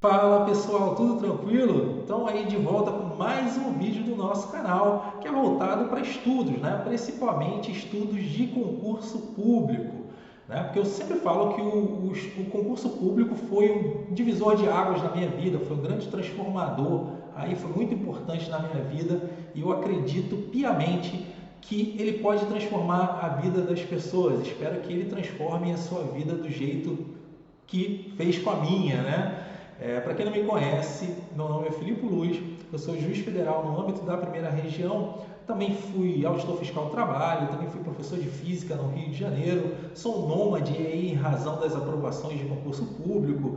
Fala pessoal, tudo tranquilo? Então aí de volta com mais um vídeo do nosso canal que é voltado para estudos, né? Principalmente estudos de concurso público, né? Porque eu sempre falo que o concurso público foi um divisor de águas na minha vida, foi um grande transformador, aí foi muito importante na minha vida e eu acredito piamente que ele pode transformar a vida das pessoas. Espero que ele transforme a sua vida do jeito que fez com a minha, né? Para quem não me conhece, meu nome é Filipe Luz, eu sou juiz federal no âmbito da primeira região, também fui auditor fiscal do trabalho, também fui professor de física no Rio de Janeiro, sou nômade em razão das aprovações de concurso público,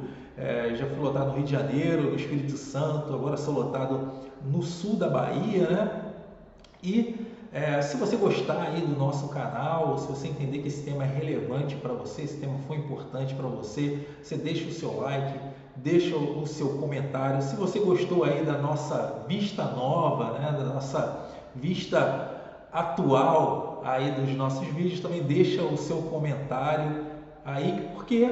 já fui lotado no Rio de Janeiro, no Espírito Santo, agora sou lotado no sul da Bahia, né? Se você gostar aí do nosso canal, se você entender que esse tema é relevante para você, esse tema foi importante para você, você deixa o seu like, deixa o seu comentário. Se você gostou aí da nossa vista nova, né, da nossa vista atual aí dos nossos vídeos, também deixa o seu comentário aí, porque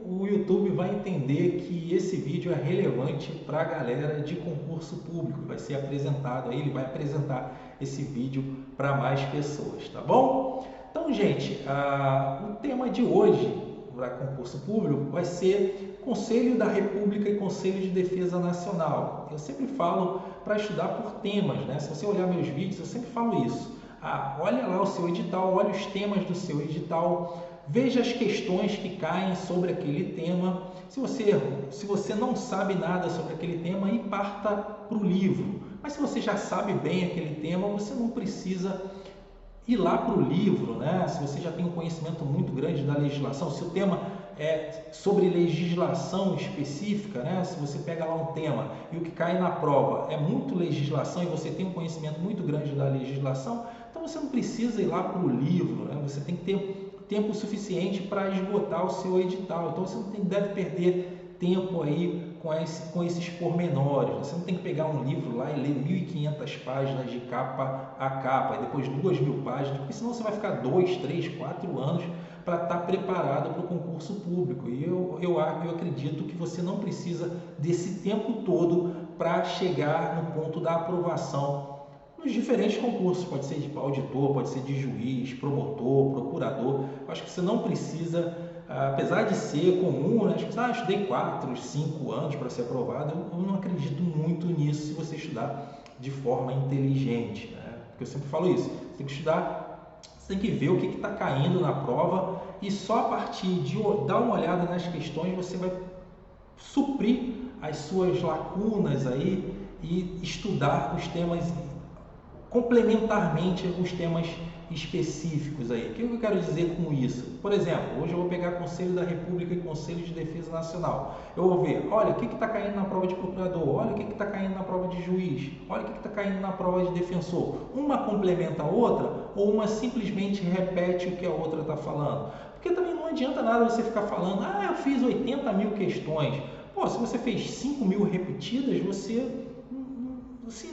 o YouTube vai entender que esse vídeo é relevante para a galera de concurso público, vai ser apresentado aí, ele vai apresentar esse vídeo para mais pessoas, tá bom? Então, gente, o tema de hoje para concurso público vai ser Conselho da República e Conselho de Defesa Nacional. Eu sempre falo para estudar por temas, né? Se você olhar meus vídeos, eu sempre falo isso. Olha lá o seu edital, olha os temas do seu edital, veja as questões que caem sobre aquele tema. Se você não sabe nada sobre aquele tema, aí parta para o livro. Mas se você já sabe bem aquele tema, você não precisa ir lá para o livro, né? Se você já tem um conhecimento muito grande da legislação, se o tema é sobre legislação específica, né? Se você pega lá um tema e o que cai na prova é muito legislação e você tem um conhecimento muito grande da legislação, então você não precisa ir lá para o livro, né? Você tem que ter tempo suficiente para esgotar o seu edital, então você não deve perder tempo aí com esses pormenores. Você não tem que pegar um livro lá e ler 1.500 páginas de capa a capa, e depois 2.000 páginas, porque senão você vai ficar 2, 3, 4 anos para estar preparado para o concurso público. E eu acredito que você não precisa desse tempo todo para chegar no ponto da aprovação nos diferentes concursos. Pode ser de auditor, pode ser de juiz, promotor, procurador. Eu acho que você não precisa, apesar de ser comum, né? Estudei 4, 5 anos para ser aprovado. Eu não acredito muito nisso se você estudar de forma inteligente, né? Porque eu sempre falo isso, você tem que estudar, você tem que ver o que está caindo na prova e só a partir de dar uma olhada nas questões você vai suprir as suas lacunas aí e estudar os temas complementarmente os temas específicos aí. O que eu quero dizer com isso? Por exemplo, hoje eu vou pegar Conselho da República e Conselho de Defesa Nacional. Eu vou ver, olha, o que está caindo na prova de procurador, olha o que está caindo na prova de juiz, olha o que está caindo na prova de defensor. Uma complementa a outra ou uma simplesmente repete o que a outra está falando? Porque também não adianta nada você ficar falando, eu fiz 80.000 questões. Pô, se você fez 5.000 repetidas, você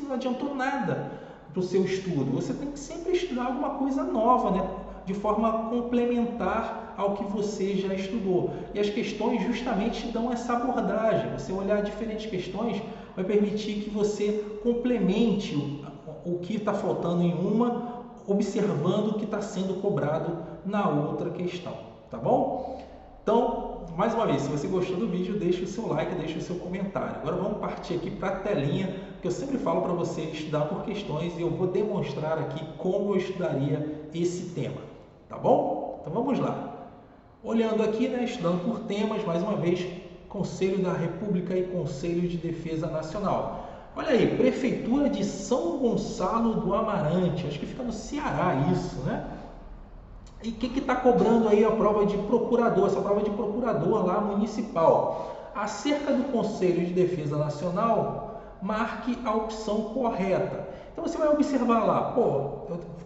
não adiantou nada para o seu estudo. Você tem que sempre estudar alguma coisa nova, né? De forma complementar ao que você já estudou. E as questões justamente dão essa abordagem. Você olhar diferentes questões vai permitir que você complemente o que está faltando em uma, observando o que está sendo cobrado na outra questão. Tá bom? Então, mais uma vez, se você gostou do vídeo, deixe o seu like, deixe o seu comentário. Agora vamos partir aqui para a telinha, que eu sempre falo para você estudar por questões e eu vou demonstrar aqui como eu estudaria esse tema, tá bom? Então vamos lá. Olhando aqui, né, estudando por temas, mais uma vez, Conselho da República e Conselho de Defesa Nacional. Olha aí, Prefeitura de São Gonçalo do Amarante, acho que fica no Ceará isso, né? E o que está cobrando aí a prova de procurador, essa prova de procurador lá municipal? Acerca do Conselho de Defesa Nacional, marque a opção correta. Então você vai observar lá,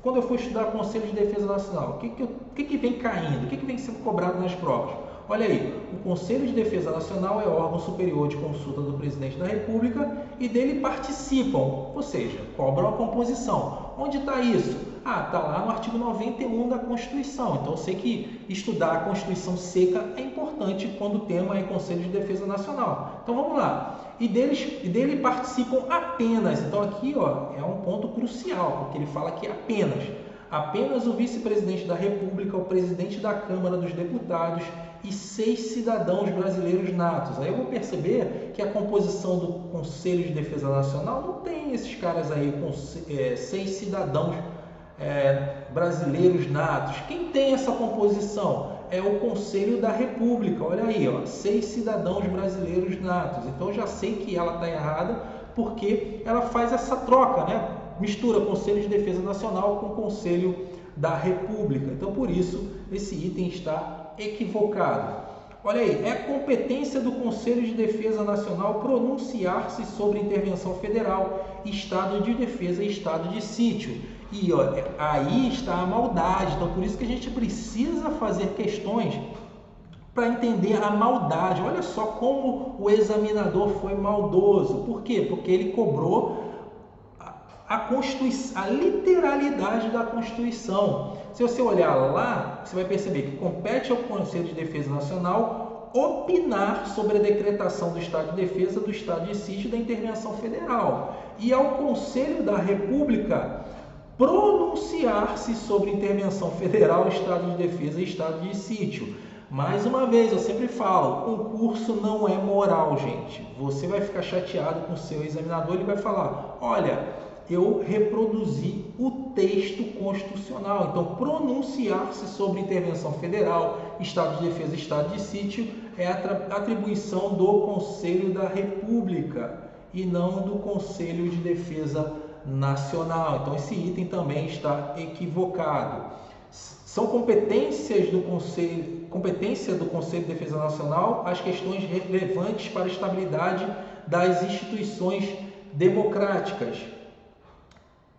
quando eu for estudar Conselho de Defesa Nacional, o que vem caindo, o que vem sendo cobrado nas provas? Olha aí, o Conselho de Defesa Nacional é órgão superior de consulta do Presidente da República e dele participam, ou seja, cobram a composição. Onde está isso? Ah, está lá no artigo 91 da Constituição. Então eu sei que estudar a Constituição seca é importante quando o tema é Conselho de Defesa Nacional. Então vamos lá. E dele participam apenas. Então aqui ó, é um ponto crucial, porque ele fala que apenas o vice-presidente da República, o presidente da Câmara dos Deputados e 6 cidadãos brasileiros natos. Aí eu vou perceber que a composição do Conselho de Defesa Nacional não tem esses caras aí com 6 cidadãos brasileiros natos. Quem tem essa composição? É o Conselho da República. Olha aí, ó, 6 cidadãos brasileiros natos. Então eu já sei que ela está errada porque ela faz essa troca, né? Mistura Conselho de Defesa Nacional com Conselho da República. Então por isso esse item está equivocado. Olha aí, é competência do Conselho de Defesa Nacional pronunciar-se sobre intervenção federal, estado de defesa e estado de sítio. E ó, aí está a maldade. Então por isso que a gente precisa fazer questões para entender a maldade. Olha só como o examinador foi maldoso. Por quê? Porque ele cobrou a literalidade da Constituição. Se você olhar lá, você vai perceber que compete ao Conselho de Defesa Nacional opinar sobre a decretação do estado de defesa, do estado de sítio e da intervenção federal. E ao Conselho da República pronunciar-se sobre intervenção federal, estado de defesa e estado de sítio. Mais uma vez, eu sempre falo, concurso não é moral, gente. Você vai ficar chateado com o seu examinador, ele vai falar, olha, eu reproduzi o texto constitucional. Então, pronunciar-se sobre intervenção federal, estado de defesa e estado de sítio é atribuição do Conselho da República e não do Conselho de Defesa Nacional. Então, esse item também está equivocado. São competência do Conselho de Defesa Nacional as questões relevantes para a estabilidade das instituições democráticas.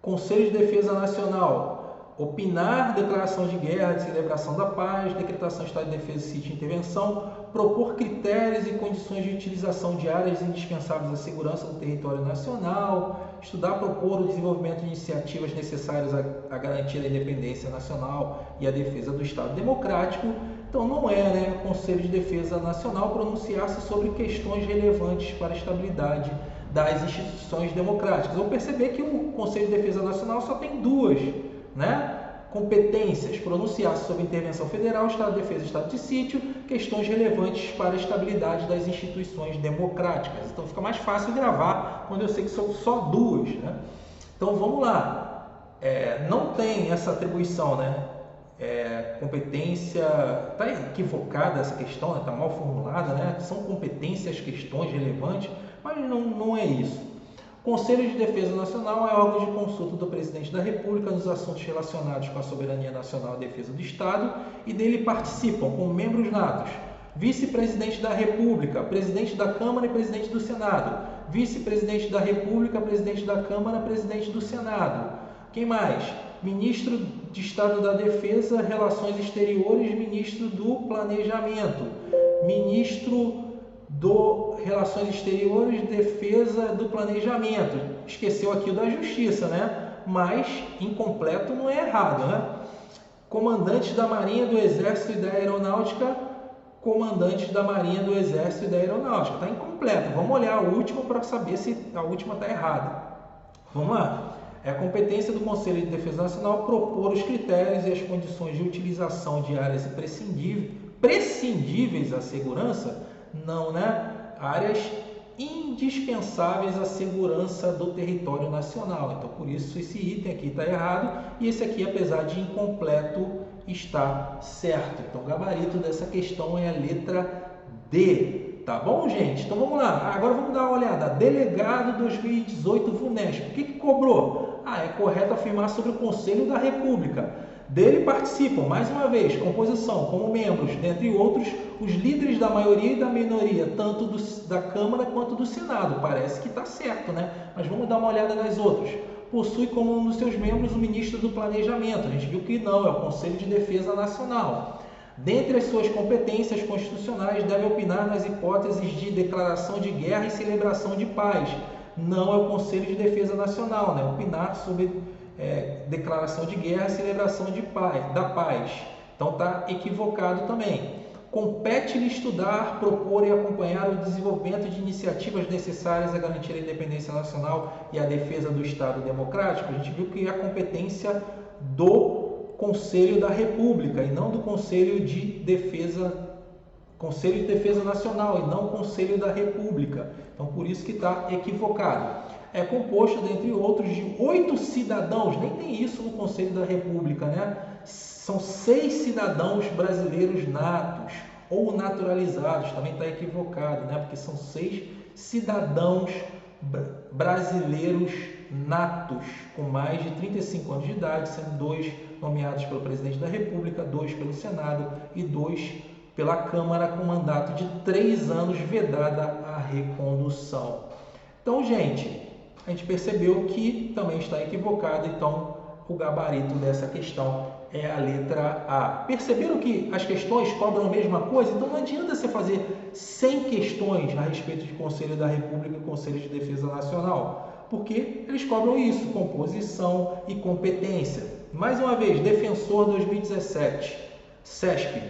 Conselho de Defesa Nacional, opinar declaração de guerra, de celebração da paz, decretação de estado de defesa, sítio e intervenção, propor critérios e condições de utilização de áreas indispensáveis à segurança do território nacional, estudar, propor o desenvolvimento de iniciativas necessárias à garantia da independência nacional e à defesa do Estado democrático. Então não é, né, o Conselho de Defesa Nacional pronunciar-se sobre questões relevantes para a estabilidade das instituições democráticas. Vou perceber que o Conselho de Defesa Nacional só tem duas, né, competências: pronunciar-se sobre intervenção federal, estado de defesa e estado de sítio, questões relevantes para a estabilidade das instituições democráticas. Então fica mais fácil gravar quando eu sei que são só duas, né? Então vamos lá, não tem essa atribuição, né? Competência, está equivocada essa questão, está mal formulada, né? São competências, questões relevantes, mas não é isso. Conselho de Defesa Nacional é órgão de consulta do Presidente da República nos assuntos relacionados com a soberania nacional e defesa do Estado, e dele participam, como membros natos, vice-presidente da República, presidente da Câmara e presidente do Senado, vice-presidente da República, presidente da Câmara, presidente do Senado. Quem mais? Ministro de Estado da Defesa, Relações Exteriores, ministro do Planejamento, ministro do Relações Exteriores, Defesa, do Planejamento. Esqueceu aqui o da Justiça, né? Mas incompleto não é errado, né? Comandantes da Marinha, do Exército e da Aeronáutica, comandantes da Marinha, do Exército e da Aeronáutica. Está incompleto. Vamos olhar a última para saber se a última está errada. Vamos lá. É a competência do Conselho de Defesa Nacional propor os critérios e as condições de utilização de áreas prescindíveis à segurança, não, né? Áreas indispensáveis à segurança do território nacional. Então, por isso, esse item aqui está errado e esse aqui, apesar de incompleto, está certo. Então, o gabarito dessa questão é a letra D. Tá bom, gente? Então, vamos lá. Agora, vamos dar uma olhada. Delegado 2018 VUNESP. O que cobrou? É correto afirmar sobre o Conselho da República. Dele participam, mais uma vez, composição, como membros, dentre outros, os líderes da maioria e da minoria, tanto da Câmara quanto do Senado. Parece que está certo, né? Mas vamos dar uma olhada nas outras. Possui como um dos seus membros o ministro do Planejamento. A gente viu que não, é o Conselho de Defesa Nacional. Dentre as suas competências constitucionais, deve opinar nas hipóteses de declaração de guerra e celebração de paz. Não é o Conselho de Defesa Nacional, né? Opinar sobre declaração de guerra e celebração de paz, da paz. Então está equivocado também. Compete-lhe estudar, propor e acompanhar o desenvolvimento de iniciativas necessárias a garantir a independência nacional e a defesa do Estado democrático. A gente viu que é a competência do Conselho da República e não do Conselho de Defesa Nacional e não Conselho da República. Então, por isso que está equivocado. É composto, dentre outros, de 8 cidadãos, nem tem isso no Conselho da República, né? São 6 cidadãos brasileiros natos ou naturalizados, também está equivocado, né? Porque são 6 cidadãos brasileiros natos, com mais de 35 anos de idade, sendo 2 nomeados pelo presidente da República, 2 pelo Senado e 2 pela Câmara, com mandato de 3 anos, vedada a recondução. Então, gente, a gente percebeu que também está equivocado, então o gabarito dessa questão é a letra A. Perceberam que as questões cobram a mesma coisa? Então não adianta você fazer 100 questões a respeito de Conselho da República e Conselho de Defesa Nacional, porque eles cobram isso, composição e competência. Mais uma vez, Defensor 2017, CESP.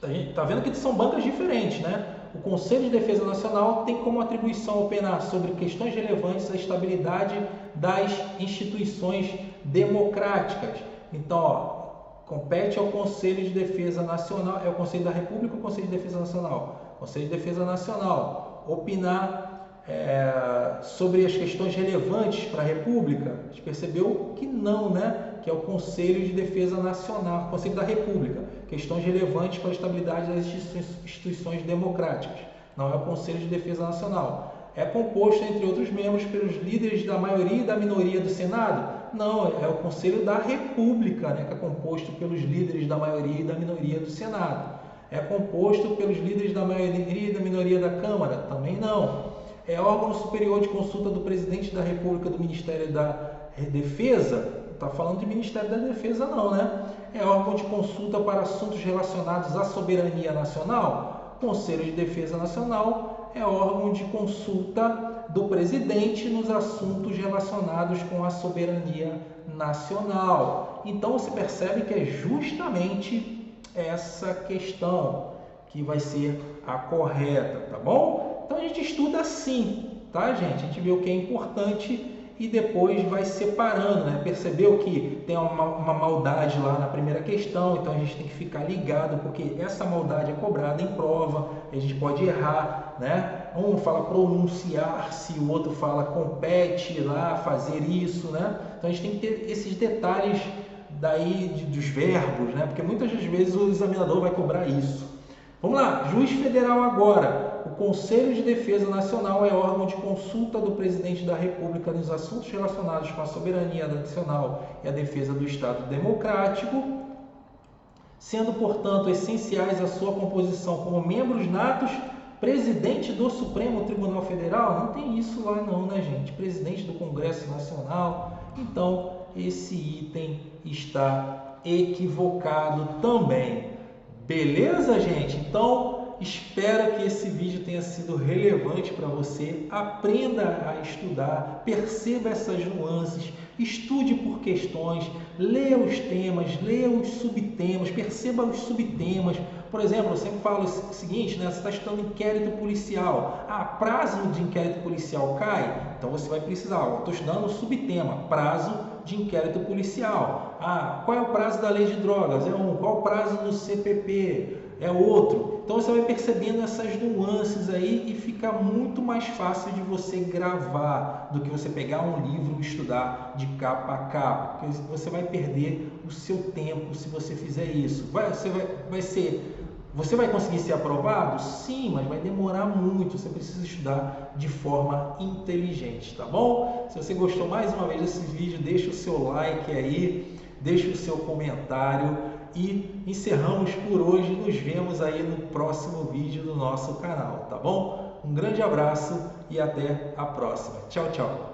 A gente está vendo que são bancas diferentes, né? O Conselho de Defesa Nacional tem como atribuição opinar sobre questões relevantes à estabilidade das instituições democráticas. Então, compete ao Conselho de Defesa Nacional, é o Conselho da República ou o Conselho de Defesa Nacional? Conselho de Defesa Nacional, opinar sobre as questões relevantes para a República. A gente percebeu que não, né? Que é o Conselho de Defesa Nacional, Conselho da República, questões relevantes para a estabilidade das instituições democráticas. Não é o Conselho de Defesa Nacional. É composto, entre outros membros, pelos líderes da maioria e da minoria do Senado? Não, é o Conselho da República, né, que é composto pelos líderes da maioria e da minoria do Senado. É composto pelos líderes da maioria e da minoria da Câmara? Também não. É órgão superior de consulta do Presidente da República, do Ministério da Defesa? Não está falando de Ministério da Defesa não, né? É órgão de consulta para assuntos relacionados à soberania nacional? Conselho de Defesa Nacional é órgão de consulta do presidente nos assuntos relacionados com a soberania nacional. Então você percebe que é justamente essa questão que vai ser a correta, tá bom? Então a gente estuda assim, tá, gente? A gente vê o que é importante e depois vai separando, né? Percebeu que tem uma maldade lá na primeira questão, então a gente tem que ficar ligado, porque essa maldade é cobrada em prova, a gente pode errar, né? Um fala pronunciar-se, o outro fala compete lá, fazer isso, né? Então a gente tem que ter esses detalhes daí dos verbos, né? Porque muitas das vezes o examinador vai cobrar isso. Vamos lá, juiz federal agora. O Conselho de Defesa Nacional é órgão de consulta do Presidente da República nos assuntos relacionados com a soberania nacional e a defesa do Estado democrático, sendo, portanto, essenciais à sua composição como membros natos, presidente do Supremo Tribunal Federal. Não tem isso lá não, né, gente? Presidente do Congresso Nacional. Então, esse item está equivocado também. Beleza, gente? Então, espero que esse vídeo tenha sido relevante para você. Aprenda a estudar, perceba essas nuances, estude por questões, leia os temas, leia os subtemas, perceba os subtemas. Por exemplo, eu sempre falo o seguinte, né? Você está estudando inquérito policial. Prazo de inquérito policial cai? Então você vai precisar, estou estudando o subtema, prazo de inquérito policial. Qual é o prazo da lei de drogas? É um. Qual o prazo do CPP? É outro. Então você vai percebendo essas nuances aí e fica muito mais fácil de você gravar do que você pegar um livro e estudar de capa a capa, porque você vai perder o seu tempo se você fizer isso. Você vai conseguir ser aprovado? Sim, mas vai demorar muito. Você precisa estudar de forma inteligente, tá bom? Se você gostou mais uma vez desse vídeo, deixa o seu like aí, deixa o seu comentário e encerramos por hoje. Nos vemos aí no próximo vídeo do nosso canal, tá bom? Um grande abraço e até a próxima. Tchau, tchau!